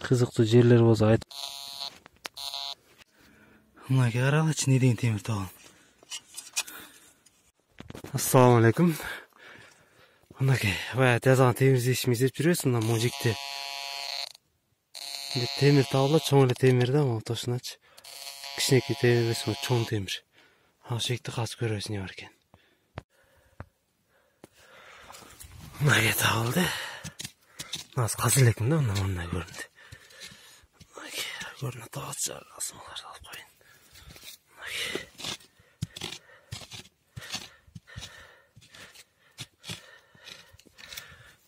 Кызыктуу жерлер болсо айтып. Мынакей карагылычы не деген темир табам. Ассаламу алейкум. Мынакей баягы жазган темирдешими издеп жүрөбүз, мына мужикте. Темир табылат, чоң эле темир да, могу тошуначы. Кичинекей темир эмес, чоң темир. Ашыкты казып көрөбүз не бар экен. Мынакей табылды. Аз казып элекмин да, мындай көрүндү. Мынакей көрүнүп атабыз, асмаларды алып коеюн. Мынакей.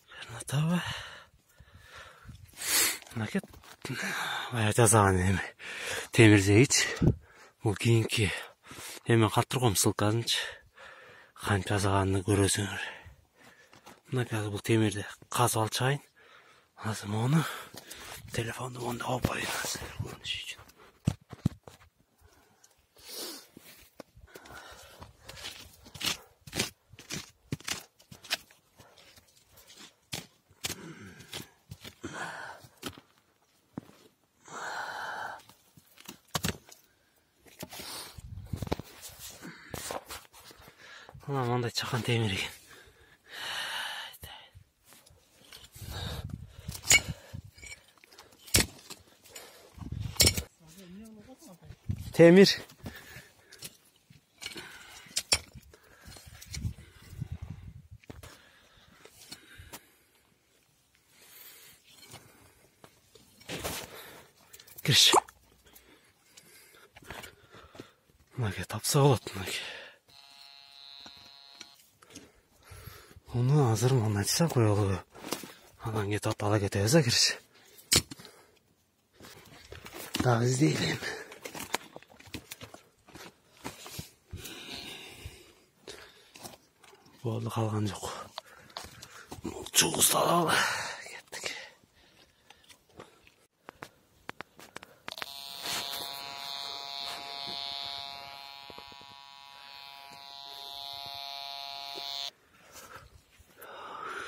Көрүнүп атабы. Мынакей баягы жасаган эме темирзегич. Бул кийинки эме калып турган ссылкасынчы. Кантип жасаганын көрөсүңөр. Мынакей бул темирди казып алып чыгайын. Азыр мону телефонду монда алып коеюн азыр көрүнүш үчүн. Мындай чакан темир экен. Темир. Кириш. Мынакей тапса болот, мынакей. Onu hazır mı açsa koyalım. Alan git at ala getiriyoruz ha kiriş. Daha biz değilim. Bu oldu kalgan yok. Çok ustalı. Gittik.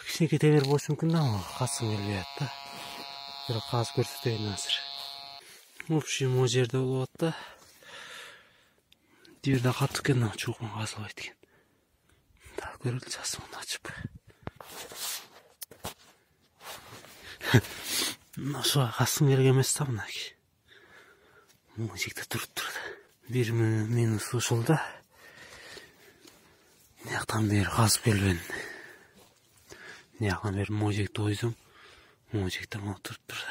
Кичинекей темир болушу мүмкүн да, касым келбей атты. Бирок казып көрсөтөйүн азыр. Общий могу жерде болуп атты. Жерде катып экен, чукун казылбайт экен. Так көрөлү жасымын ачып. Ошо касым келген эмес да мынакей. Могу жерде туруп турду. Бир минус ушул да. Мияктан бери казып келбедим. Мияктан бери могу жерде ойдум. Могу жерде могу туруп турду.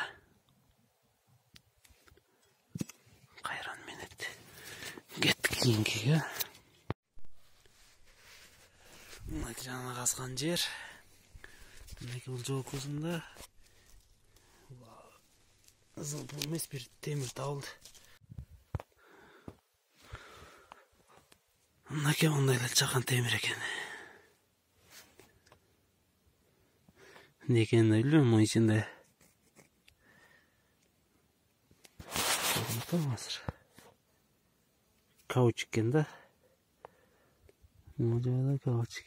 Кайран менет. Кеттик кийинкиге. Мынакей жана казган жер. Мынакей бул жол көзүндө. Бул эмес бир темир табылды. Мынакей мындай эле чакан темир экен. Не экенин билбейм, мунун ичинде. Азыр. Каучук экен да. Мына жерде каучук.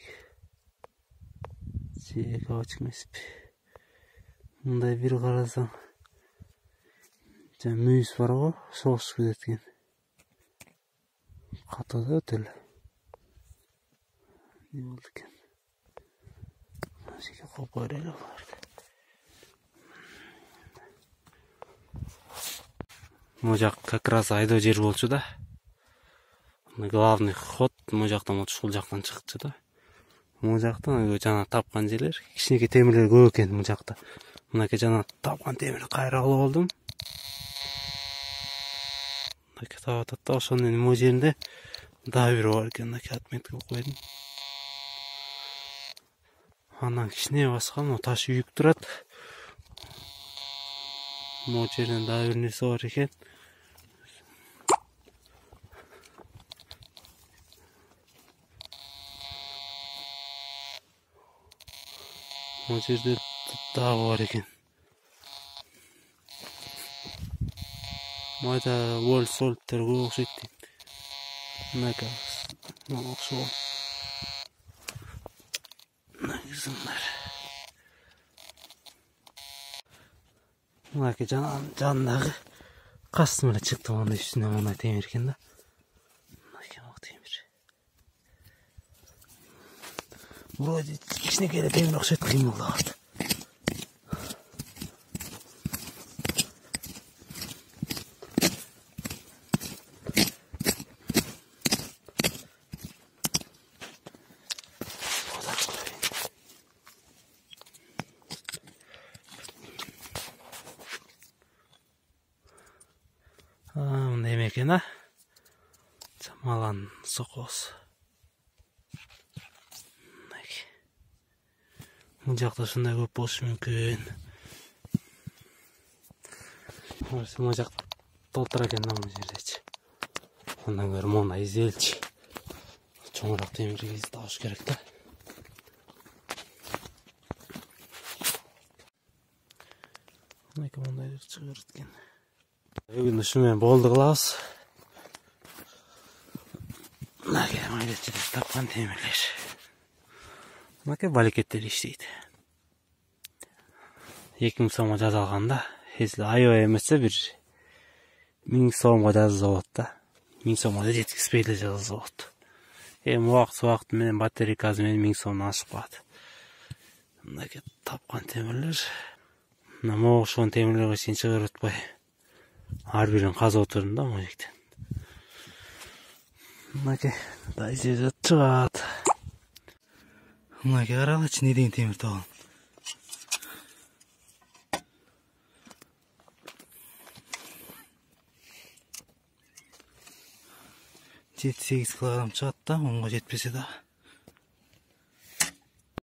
Каучук эмеспи. Мындай бир карасаң. Жана мүйүз бар го, ошол кеткен. Катуу да өтө эле. Не болду экен? Мына копор эле бар. Мына жак как раз айдоо жер болчу да. Главный ход мына жактан ушул жактан чыкчу да. Мына жактан жана тапкан жерлер, кичинекей темирлер көп экен мына жакта. Мынакей жана тапкан темирди кайра алып алдым. Мынакей таап атат да, ошонун мына жеринде дагы бир бар экен, мынакей отметка койдум. Андан кичине баскан, таш үйүк турат. Мына жерден дагы бир нерсе бар экен. Мына жерде дагы бар экен. Майда вольт-солттер көп окшойт дейт. Мынакей окшогон. Мынакей зымдар. Мынакей жанындагы кастым эле чыкты, мындай үстүнө мындай темир экен да. Мынакей мына темир. Вроде кичинекей эле темир окшойт, кыймылдабат. Мындай эме экен, чамалан сокобуз. Бул жакта ушундай көп болушу мүмкүн. Мына жакта толтура экен да, мына жердечи. Андан көрө мондай изделчи. Чоңураак темирди табыш керек да. Мындай чыгыр экен. Бүгүн ушу менен болду кылабыз. Мынакей майдачыда тапкан темирлер. Мынакей балекеттер иштейт. 2000 сомго жазалганда, если аябай эмесе бир 1000 сомго жазылса болот да. 1000 сомго жеткизбей эле жазылса болот. Эми убакыт менен батарейкасы менен 1000 сомдон ашып калат. Мынакей тапкан темирлер. Мына могушкан темирлерге чейин чыгарып атпай. Ар бирин казып отурдум да могу жактан. Мынакей дайже чыгат. Мынакей карагычы, не деген темир табылган. 7-8 килограмм чыгат да, 10га жетпесе да.